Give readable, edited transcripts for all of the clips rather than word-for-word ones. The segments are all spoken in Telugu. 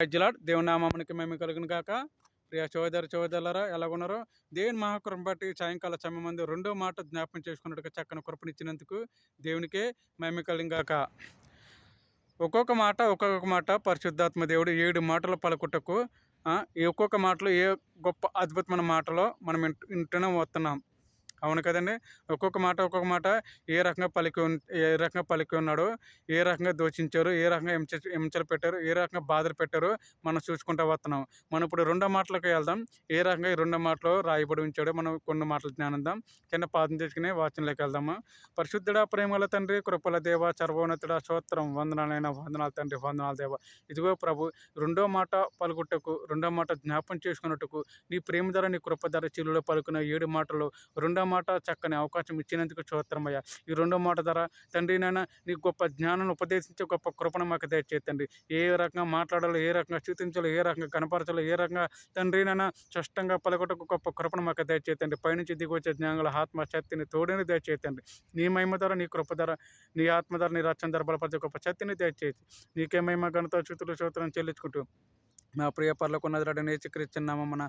ప్రైజ్ దేవుని నామానికి మేము కలిగిన కాక. ప్రియ సోదరులారా ఎలాగున్నారో, దేవుని మహాకృపను బట్టి సాయంకాల సమయం మంది రెండో మాట జ్ఞాపకం చేసుకున్నట్టుగా చక్కని కృపనిచ్చినందుకు దేవునికే మేము కలిగిన కాక. ఒక్కొక్క మాట పరిశుద్ధాత్మ దేవుడు 7 మాటలు పలుకుటకు ఈ ఒక్కొక్క మాటలో ఏ గొప్ప అద్భుతమైన మాటలో మనం వింటూనే వస్తున్నాం. అవును కదండి. ఒక్కొక్క మాట ఏ రకంగా పలికి ఉన్నాడో, ఏ రకంగా దూషించారు, ఏ రకంగా హింసలు పెట్టారు, ఏ రకంగా బాధలు పెట్టారో మనం చూసుకుంటూ వస్తున్నాం. మనం ఇప్పుడు రెండో మాటలకు వెళ్దాం. ఏ రకంగా ఈ రెండో మాటలో రాయబడి ఉంచాడో మనం కొన్ని మాటలు జ్ఞానందాం. కింద పాదం తీసుకుని వాచనలోకి వెళ్దాము. పరిశుద్ధుడా, ప్రేమల తండ్రి, కృపల దేవ, సర్వోన్నతుడ, స్తోత్రం, వందనాలు తండ్రి, వందనాలు దేవ. ఇదిగో ప్రభు, రెండో మాట పలుకుటకు, రెండో మాట జ్ఞాపం చేసుకున్నట్టుకు నీ ప్రేమ ధర, నీ కృప ధర చిలులో పలుకున్న 7 మాటలు రెండో మాట చక్కని అవకాశం ఇచ్చినందుకు స్తోత్రమయ్యా. ఈ రెండో మాట ద్వారా తండ్రి నాయన నీ గొప్ప జ్ఞానాన్ని ఉపదేశించే గొప్ప కృపను మాకు దయచేయండి. ఏ రకంగా మాట్లాడాలో, ఏ రకంగా స్థుతించాలో, ఏ రకంగా కనపరచాలో, ఏ రకంగా తండ్రి నాయన స్పష్టంగా పలకటకు గొప్ప కృపను మాకు దయచేయండి. పైనుంచి దిగొచ్చే జ్ఞానుల ఆత్మ శక్తిని తోడని దయచేయండి. నీ మహిమ ధర, నీ కృప ధర, నీ ఆత్మ ధర, నీ రక్షణ ధర బలపరిచే గొప్ప శక్తిని దయచేసి నీకే మహిమ ఘనత స్తుతులు స్తోత్రం చెల్లించుకుంటూ మా ప్రియ పరలోకమున్న నేర్చుకరిస్తున్న నామమున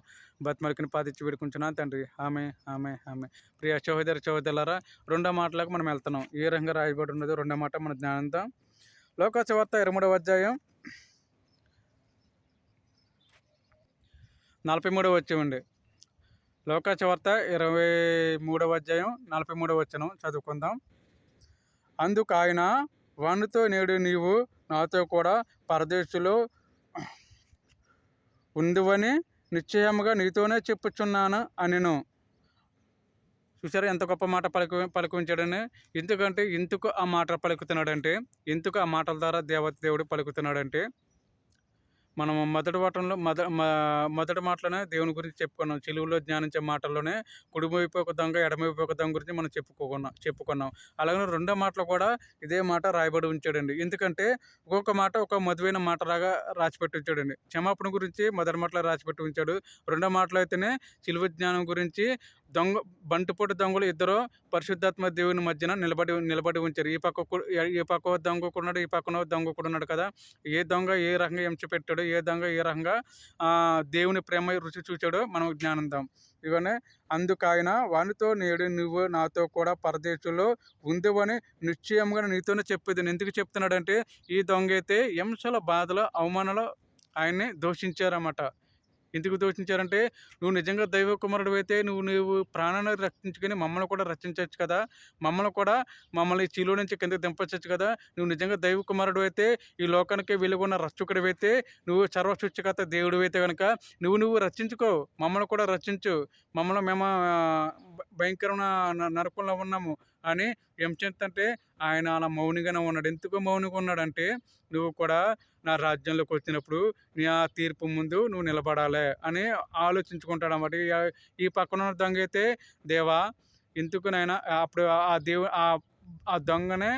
బతిమలికిని పాదించి వేడుకుంటున్నాను తండ్రి. ఆమె ఆమె ఆమె. ప్రియ సహోదరులారా, రెండో మాటలకు మనం వెళ్తున్నాం. ఏ రకంగా రాయబడి ఉన్నదో రెండో మాట మన జ్ఞానంతో. లోకాసు వార్త 23వ అధ్యాయం 43వ వచనం. లోకాసు వార్త 23వ అధ్యాయం 43వ వచనం చదువుకుందాం. అందుకు ఆయన వానితో, నేడు నీవు నాతో కూడా పరదేశులో ఉండువని నిశ్చయముగా నీతోనే చెప్పుచున్నాను అనెను. చూసారా ఎంత గొప్ప మాట పలుకుంచాడని. ఎందుకంటే ఎందుకు ఆ మాట పలుకుతున్నాడంటే, ఎందుకు ఆ మాటల ద్వారా దేవుడు పలుకుతున్నాడంటే, మనము మొదటి మాటలోనే దేవుని గురించి చెప్పుకున్నాం. చిలువలో జ్ఞానించే మాటల్లోనే కుడివైపు ఒక దొంగ, ఎడమవైపు ఒక దొంగ గురించి మనం చెప్పుకున్నాం. అలాగే రెండో మాటలో కూడా ఇదే మాట రాయబడి ఉంచాడండి. ఎందుకంటే ఒక్కొక్క మాట ఒక మధువైన మాటలాగా రాసిపెట్టి ఉంచాడండి. క్షమాపణ గురించి మొదటి మాటలో రాసిపెట్టి ఉంచాడు. రెండో మాటలో అయితేనే చిలువ జ్ఞానం గురించి బంటుపోటు దొంగలు ఇద్దరు పరిశుద్ధాత్మ దేవుని మధ్యన నిలబడి ఉంచారు. ఈ పక్క దొంగ ఉన్నాడు, ఈ పక్కన దొంగ కూడా ఉన్నాడు కదా. ఏ దొంగ ఏ రకంగా హింస పెట్టాడు, ఏ దొంగ ఏ రకంగా దేవుని ప్రేమ రుచి చూచాడో మనం జ్ఞానందాం. ఇవన్నీ అందుకు ఆయన వానితో, నేడు నువ్వు నాతో కూడా పరదేశంలో ఉందివని నిశ్చయంగా నీతోనే చెప్పేది. ఎందుకు చెప్తున్నాడంటే, ఈ దొంగ అయితే హింసల, బాధలు, అవమానాలు ఆయన్ని దూషించారన్నమాట. ఎందుకు దూషించారంటే, నువ్వు నిజంగా దైవ కుమారుడు అయితే నువ్వు ప్రాణాన్ని రక్షించుకొని మమ్మల్ని కూడా రక్షించవచ్చు కదా, మమ్మల్ని చీలో నుంచి కిందకి దింపచ్చు కదా. నువ్వు నిజంగా దైవ కుమారుడు అయితే, ఈ లోకానికి వెలుగున్న రక్షకుడు అయితే, నువ్వు సర్వసృష్టికర్త దేవుడు అయితే కనుక నువ్వు రక్షించుకో, మమ్మల్ని కూడా రక్షించు, మేము భయంకరమైన నరకంలో ఉన్నాము అని హింసంటే ఆయన అలా మౌనిగానే ఉన్నాడు. ఎందుకు మౌనిగా ఉన్నాడంటే, నువ్వు కూడా నా రాజ్యంలోకి వచ్చినప్పుడు నీ ఆ తీర్పు ముందు నువ్వు నిలబడాలి అని ఆలోచించుకుంటాడు అన్నమాట. ఈ పక్కన ఉన్న దొంగ అయితే, దేవా ఎందుకునైనా అప్పుడు ఆ దొంగనే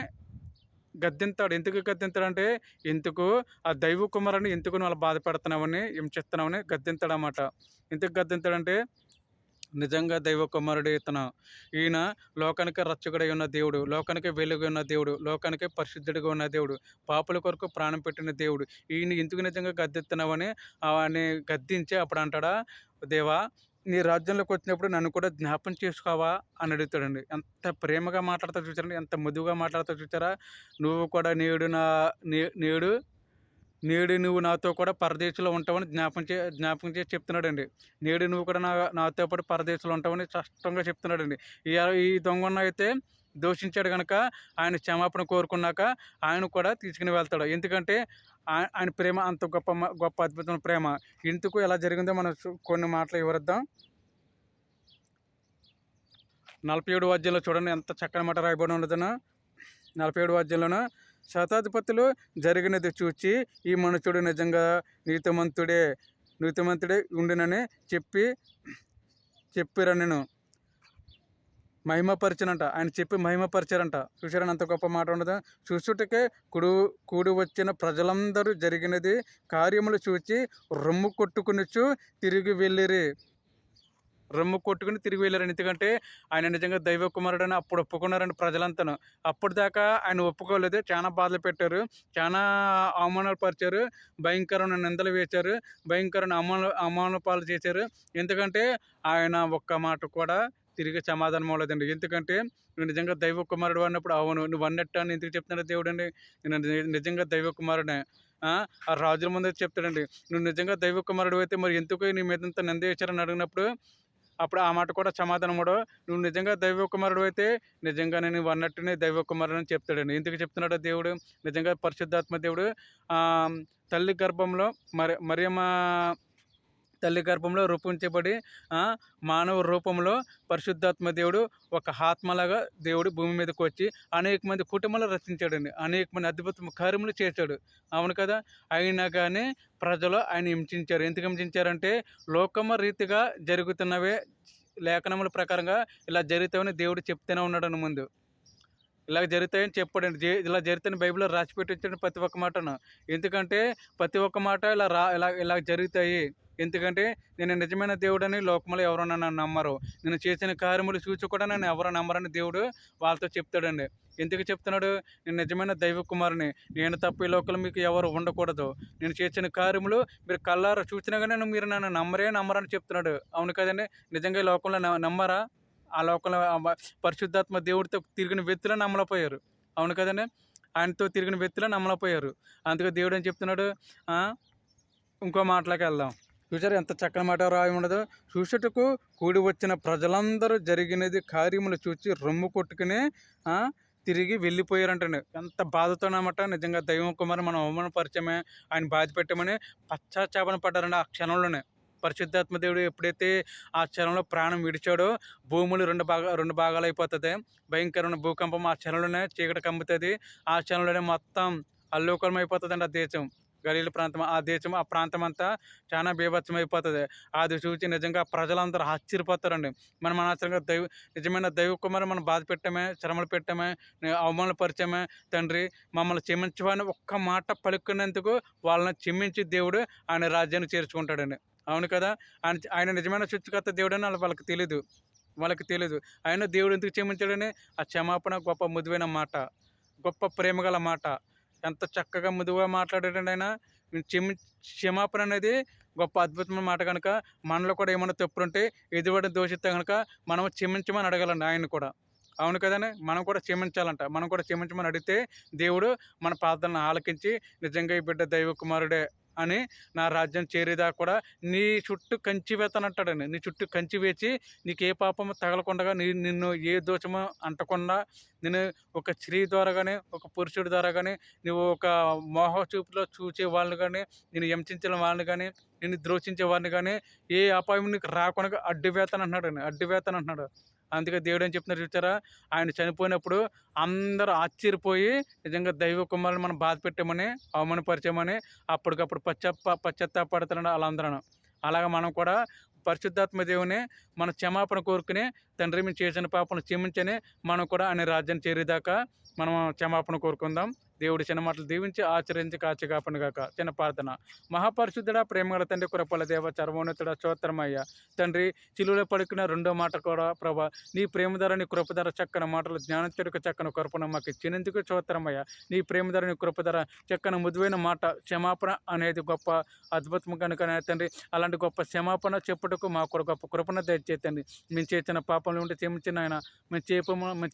గద్దింతాడు. ఎందుకు గద్దింతాడంటే, ఎందుకు ఆ దైవ కుమారుని ఎందుకు నువ్వు అలా బాధ పెడుతున్నావని, హింసిస్తున్నావని గద్దింతాడన్నమాట. ఎందుకు గద్దింతాడంటే, నిజంగా దైవ కుమారుడు ఇతను. ఈయన లోకానికి రక్షకుడై ఉన్న దేవుడు, లోకానికి వెలుగు ఉన్న దేవుడు, లోకానికి పరిశుద్ధుడిగా ఉన్న దేవుడు, పాపుల కొరకు ప్రాణం పెట్టిన దేవుడు. ఈయన ఎందుకు నిజంగా గద్దెత్తున్నావని అవన్నీ గద్దించి అప్పుడు అంటాడా, దేవా నీ రాజ్యంలోకి వచ్చినప్పుడు నన్ను కూడా జ్ఞాపం చేసుకోవా అని అడుగుతాడండి. ఎంత ప్రేమగా మాట్లాడతా చూచారండి, ఎంత మృదువుగా మాట్లాడతా చూచారా. నువ్వు కూడా నేడు నువ్వు నాతో కూడా పరదేశంలో ఉంటావని జ్ఞాపకం చేసి చెప్తున్నాడండి. నేడు నువ్వు కూడా నాతో పాటు పరదేశంలో ఉంటావని స్పష్టంగా చెప్తున్నాడండి. ఈ దొంగ అయితే దూషించాడు కనుక ఆయన క్షమాపణ కోరుకున్నాక ఆయన కూడా తీసుకుని వెళ్తాడు. ఎందుకంటే ఆయన ప్రేమ అంత గొప్ప అద్భుతమైన ప్రేమ. ఎందుకు ఎలా జరిగిందో మనం కొన్ని మాటలు వివరిద్దాం. 47వ అధ్యాయంలో చూడండి ఎంత చక్కని మాట రాయబడి ఉన్నదనో. 47వ అధ్యాయంలోనూ, శతాధిపతులు జరిగినది చూచి ఈ మనుషుడు నిజంగా నీతిమంతుడే ఉండినని చెప్పిరనెను. మహిమపరిచినంట, ఆయన చెప్పి మహిమపరిచారంట. చూసారని అంత గొప్ప మాట ఉండదు. చూచుటకే కూడి వచ్చిన ప్రజలందరూ జరిగినది కార్యములు చూచి రొమ్ము కొట్టుకునిచ్చు తిరిగి వెళ్ళిరి. రొమ్ము కొట్టుకుని తిరిగి వెళ్ళారండి. ఎందుకంటే ఆయన నిజంగా దైవ కుమారుడని అప్పుడు ఒప్పుకున్నారండి ప్రజలంతాను. అప్పటిదాకా ఆయన ఒప్పుకోలేదు. చాలా బాధలు పెట్టారు. చానా అవమానాలు పరిచారు. భయంకరమైన నిందలు వేశారు. భయంకరమైన అవమానాల పాలు చేశారు. ఎందుకంటే ఆయన ఒక్క మాట కూడా తిరిగి సమాధానం అవ్వలేదండి. ఎందుకంటే "నువ్వు నిజంగా దైవ కుమారుడు అన్నప్పుడు" అవును. నువ్వు అన్నట్టు అని ఎందుకు చెప్తున్నాడు దేవుడండి? నేను నిజంగా దైవ కుమారుడినే. ఆ రాజుల ముందు చెప్తాడండి. "నువ్వు నిజంగా దైవ కుమారుడివైతే మరి ఎందుకు నీ మీదంత నింద వేశారని" అడిగినప్పుడు అప్పుడు ఆ మాట కూడా సమాధానం ఇవ్వడు. "నువ్వు నిజంగా దైవ కుమారుడివైతే నిజంగానే నువ్వు అన్నట్టునే దైవ కుమారుడని" చెప్తాడండి. ఎందుకు చెప్తున్నాడో దేవుడు? నిజంగా పరిశుద్ధాత్మ దేవుడు తల్లి గర్భంలో మరియమ్మ తల్లి గర్భంలో రూపొందించబడి మానవ రూపంలో పరిశుద్ధాత్మ దేవుడు ఒక ఆత్మలాగా దేవుడు భూమి మీదకి వచ్చి అనేక మంది కుటుంబాలు రచించాడండి. అనేక మంది అద్భుత కార్యములు చేశాడు. అవును కదా! అయినా కానీ ప్రజలు ఆయన హింసించారు. ఎందుకు హింసించారంటే లోకము రీతిగా జరుగుతున్నవే లేఖనముల ప్రకారంగా ఇలా జరుగుతాయని దేవుడు చెప్తూనే ఉన్నాడని ముందు. ఇలాగ జరుగుతాయని చెప్పాడండి. ఇలా జరుగుతాయని బైబిల్‌లో రాసిపెట్టి ఉంచాడు ప్రతి ఒక్క మాటను. ఎందుకంటే ప్రతి ఒక్క మాట ఇలా జరుగుతాయి. ఎందుకంటే నేను నిజమైన దేవుడని లోకంలో ఎవరైనా నన్ను నమ్మరు. నేను చేసిన కార్యములు చూసి కూడా నన్ను ఎవరు నమ్మరని దేవుడు వాళ్ళతో చెప్తాడండి. ఎందుకు చెప్తున్నాడు? నేను నిజమైన దైవ కుమారుని. నేను తప్ప ఈ లోకంలో మీకు ఎవరు ఉండకూడదు. నేను చేసిన కార్యములు మీరు కళ్ళారా చూసినా గాని మీరు నన్ను నమ్మరని చెప్తున్నాడు. అవును కదండీ! నిజంగా ఈ లోకంలో నమ్మరా? ఆ లోకంలో పరిశుద్ధాత్మ దేవుడితో తిరిగిన వ్యక్తులే నమ్మలేకపోయారు. అవును కదండీ! ఆయనతో తిరిగిన వ్యక్తులే నమ్మలేకపోయారు. అందుకే దేవుడు ఏం చెప్తున్నాడు? ఇంకో మాటలోకి వెళ్దాం. చూసారా ఎంత చక్కని మాట రాయి ఉండదో? చూచుటకు కూడి వచ్చిన ప్రజలందరూ జరిగినది కార్యములు చూచి రొమ్ము కొట్టుకుని తిరిగి వెళ్ళిపోయారంటండి. ఎంత బాధతోనమాట నిజంగా దైవం కుమారుని మనం అవమానపరిచామే, ఆయన బాధ పెట్టామని పశ్చాత్తాపన పడ్డారండి ఆ క్షణంలోనే. పరిశుద్ధాత్మ దేవుడు ఎప్పుడైతే ఆ క్షణంలో ప్రాణం విడిచాడో భూములు రెండు భాగాలైపోతుంది. భయంకరమైన భూకంపం ఆ క్షణంలోనే చీకటి కమ్ముతుంది. ఆ క్షణంలోనే మొత్తం అల్లకల్లోలం అయిపోతుందండి ఆ దేశం. గలీలు ప్రాంతం ఆ ప్రాంతం అంతా చాలా బీభత్సం అయిపోతుంది. అది చూసి నిజంగా ప్రజలందరూ ఆశ్చర్యపోతారండి. మనం అనవసరంగా నిజమైన దైవ కుమారుని మనం బాధ పెట్టామే, శ్రమలు పెట్టామే, అవమానాలు పరిచామే. తండ్రి మమ్మల్ని క్షమించమని ఒక్క మాట పలుకున్నందుకు వాళ్ళని క్షమించి దేవుడు ఆయన రాజ్యాన్ని చేర్చుకుంటాడండి. అవును కదా! ఆయన నిజమైన సృష్టికర్త దేవుడని వాళ్ళకి తెలీదు. అయినా దేవుడు ఎందుకు క్షమించాడని ఆ క్షమాపణ గొప్ప మృదువైన మాట. గొప్ప ప్రేమగల మాట. ఎంత చక్కగా మృదువుగా మాట్లాడాడండి ఆయన. క్షమాపణ అనేది గొప్ప అద్భుతమైన మాట కనుక మనలో కూడా ఏమైనా తప్పులుంటే ఎదురువాడిని దూషిస్తే కనుక మనం క్షమించమని అడగాలండి ఆయన్ని కూడా. అవును కదండీ! మనం కూడా క్షమించాలంట. మనం కూడా క్షమించమని అడిగితే దేవుడు మన ప్రార్థనను ఆలకించి నిజంగా ఈ బిడ్డ దైవ కుమారుడే అని నా రాజ్యం చేరేదాకా కూడా నీ చుట్టూ కంచి వేస్తానంటాడండి. నీ చుట్టూ కంచి వేసి నీకు ఏ పాపము తగలకుండా నిన్ను ఏ దోషము అంటకుండా నేను ఒక స్త్రీ ద్వారా కానీ ఒక పురుషుడి ద్వారా కానీ నువ్వు ఒక మోహ చూపులో చూసే వాళ్ళని కానీ నేను హింసించిన వాళ్ళని కానీ నిన్ను ద్రోషించే వారిని కానీ ఏ అపాయం నీకు రాకుండా అడ్డు వేస్తానంటున్నాడు. అందుకే దేవుడు ఏం చెప్తున్నారు చూసారా? ఆయన చనిపోయినప్పుడు అందరూ ఆశ్చర్యపోయి నిజంగా దైవ కుమారుని మనం బాధ పెట్టామని అవమానపరిచామని అప్పటికప్పుడు పశ్చాత్తాపడుతున్నాడు వాళ్ళందరూ. అలాగ మనం కూడా పరిశుద్ధాత్మ దేవుని మన క్షమాపణ కోరుకుని తండ్రి మేము చేసిన పాపను క్షమించని మనం కూడా ఆయన రాజ్యాన్ని చేరేదాకా మనం క్షమాపణ కోరుకుందాం. దేవుడి చిన్న మాటలు దీవించి ఆచరించి కాచి కాపను గాక. చిన్న ప్రార్థన. మహాపరిశుద్ధుడా, ప్రేమగల తండ్రి, కృపల దేవ, సర్వోన్నతుడా, స్తోత్రమయ్య తండ్రి. సిలువలో పడుకున్న రెండో మాట కూడా ప్రభా నీ ప్రేమ ధర నీ కృప ధర చక్కని మాటలు జ్ఞానచరుక చక్కని కృపను మాకు ఇచ్చినందుకు స్తోత్రమయ్య. నీ ప్రేమ ధర నీ కృప ధర చక్కని మృదువైన మాట క్షమాపణ అనేది గొప్ప అద్భుతం కనుక తండ్రి. అలాంటి గొప్ప క్షమాపణ చెప్పుటకు మాకు కూడా గొప్ప కృపను దయచేతండి. మేము చేసిన పాపంలో ఉంటే క్షమించి నాయన. మేము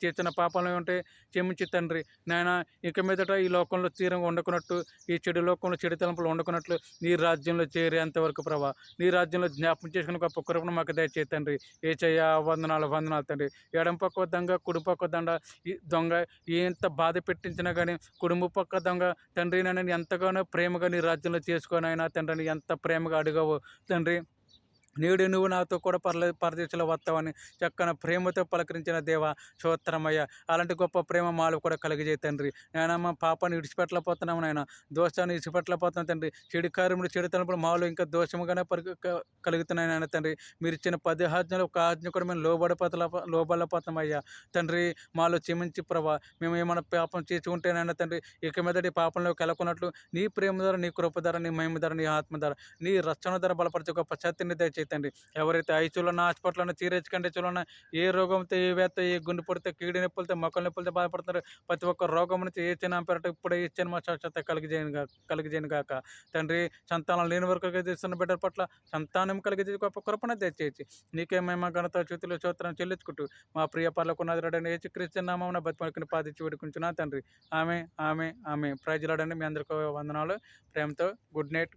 చేసిన పాపంలో ఉంటే క్షమించి తండ్రి నాయన. ఇక మీదట ఈ లోకంలో తీరంగా వండుకున్నట్టు ఈ చెడు లోకంలో చెడు తలంపులు వండుకున్నట్లు నీ రాజ్యంలో చేరేంతవరకు ప్రభా నీ రాజ్యంలో జ్ఞాపకం చేసుకుని గొప్ప కృపను మాకు దయచేయి తండ్రి. ఏచయ్యా వందనాలు తండ్రి. ఎడం పక్క దొంగ కుడి పక్క ఈ దొంగ ఎంత బాధ పెట్టించినా కానీ కుటుంబ పక్క దొంగ తండ్రి నన్ను ఎంతగానో ప్రేమగా నీ రాజ్యంలో చేసుకోనైనా తండ్రిని ఎంత ప్రేమగా అడిగావు తండ్రి. నేడు నువ్వు నాతో కూడా పరదేశంలో వస్తావని చక్కని ప్రేమతో పలకరించిన దేవ స్తోత్రమయ్య. అలాంటి గొప్ప ప్రేమ మాలో కూడా కలిగజేయి తండ్రి. నాయన మా పాపాన్ని విడిచిపెట్టలేకపోతున్నాము నాయన. దోషాన్ని విడిచిపెట్టలేకపోతున్నాం తండ్రి. చెడు కార్యములు చెడు తలంపులు మాలో ఇంకా దోషముగానే కలుగుతున్నాయి నాయన తండ్రి. మీరు ఇచ్చిన 10 ఆజ్ఞలు ఒక ఆజ్ఞ కూడా మేము లోబడలేకపోతామయ్యా తండ్రి. మాలో క్షమించి ప్రభా మేము ఏమైనా పాపం చేసుకుంటేనైనా తండ్రి ఇక మీదటి పాపంలోకి వెళ్ళకున్నట్లు నీ ప్రేమ ధర నీ కృప ధర నీ మహిమ ధర నీ ఆత్మ ధర నీ రక్షణ ధర బలపరిచే గొప్ప సత్యాన్ని దయచేయి తండ్రి. ఎవరైతే ఐసీయూలో ఉన్న, హాస్పిటల్‌లో ఉన్న, సీరియస్ కండిషన్‌లో ఉన్న, ఏ రోగంతో, ఏ వ్యాధితో, ఏ గుండెపోటుతో, కీడు నొప్పులతో, మోకాళ్ళ నొప్పులతో బాధపడుతున్నారో ప్రతి ఒక్క రోగం నుంచి యేసు నామం పేరట ఇప్పుడే యేసు జన్మ స్వస్థత కలుగజేయును గాక. తండ్రి, సంతానం లేని వారికి ఎదురుస్తున్న బిడ్డల పట్ల సంతానం కలిగజేసి గొప్ప కృపను దయచేసి నీకే మహిమ, ఘనత, స్తుతులు, స్తోత్రం చెల్లించుకుంటూ మా ప్రియ పరలోకనాథుడైన యేసుక్రీస్తు నామమున బతిమాలిన ప్రార్థించి వేడుకుంటున్నాను తండ్రి. ఆమె. ప్రైజ్ లార్డ్ అండి. మీ అందరికీ వందనాలు. ప్రేమతో గుడ్ నైట్.